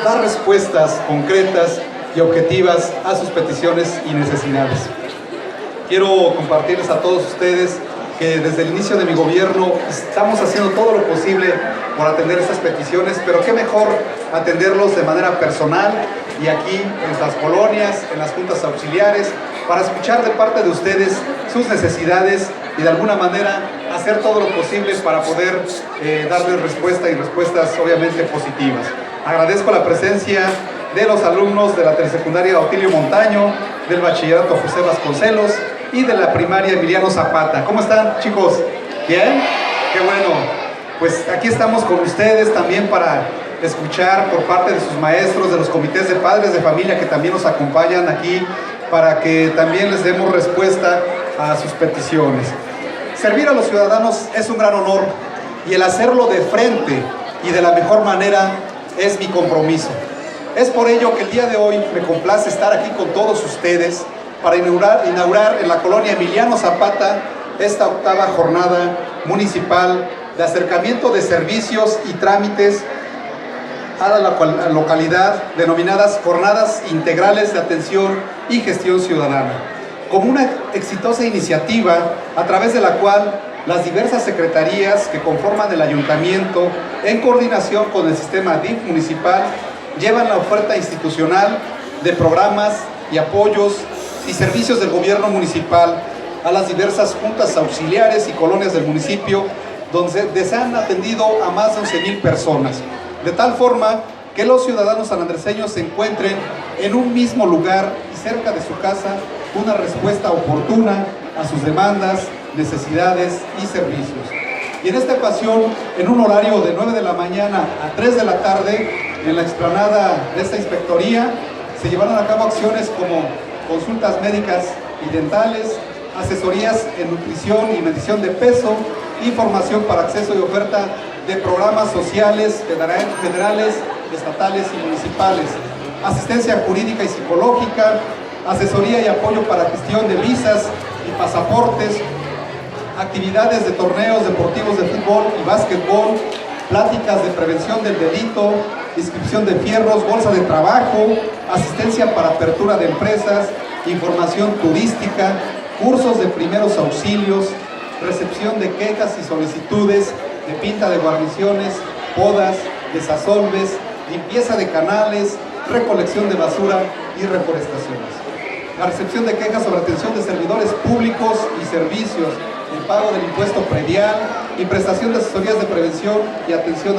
dar respuestas concretas y objetivas a sus peticiones y necesidades. Quiero compartirles a todos ustedes que desde el inicio de mi gobierno estamos haciendo todo lo posible por atender estas peticiones, pero qué mejor atenderlos de manera personal y aquí en las colonias, en las juntas auxiliares, para escuchar de parte de ustedes sus necesidades y de alguna manera hacer todo lo posible para poder darles respuesta y respuestas obviamente positivas. Agradezco la presencia de los alumnos de la telesecundaria Otilio Montaño, del bachillerato José Vasconcelos y de la primaria Emiliano Zapata. ¿Cómo están, chicos? ¿Bien? Qué bueno. Pues aquí estamos con ustedes también para escuchar por parte de sus maestros, de los comités de padres de familia que también nos acompañan aquí, para que también les demos respuesta a sus peticiones. Servir a los ciudadanos es un gran honor y el hacerlo de frente y de la mejor manera es mi compromiso. Es por ello que el día de hoy me complace estar aquí con todos ustedes para inaugurar en la colonia Emiliano Zapata esta 8ª jornada municipal de acercamiento de servicios y trámites a la localidad, denominadas Jornadas Integrales de Atención y Gestión Ciudadana, como una exitosa iniciativa a través de la cual las diversas secretarías que conforman el ayuntamiento, en coordinación con el sistema DIF municipal, llevan la oferta institucional de programas y apoyos y servicios del gobierno municipal a las diversas juntas auxiliares y colonias del municipio, donde se han atendido a más de 11,000 personas, de tal forma que los ciudadanos sanandreseños se encuentren en un mismo lugar y cerca de su casa una respuesta oportuna a sus demandas, necesidades y servicios. Y en esta ocasión, en un horario de 9 de la mañana a 3 de la tarde, en la explanada de esta inspectoría, se llevaron a cabo acciones como consultas médicas y dentales, asesorías en nutrición y medición de peso, información para acceso y oferta de programas sociales federales, estatales y municipales, asistencia jurídica y psicológica, asesoría y apoyo para gestión de visas y pasaportes, actividades de torneos deportivos de fútbol y básquetbol, pláticas de prevención del delito, inscripción de fierros, bolsa de trabajo, asistencia para apertura de empresas, información turística, cursos de primeros auxilios, recepción de quejas y solicitudes de pinta de guarniciones, podas, desasolves, limpieza de canales, recolección de basura y reforestaciones. La recepción de quejas sobre atención de servidores públicos y servicios, el pago del impuesto predial y prestación de asesorías de prevención y atención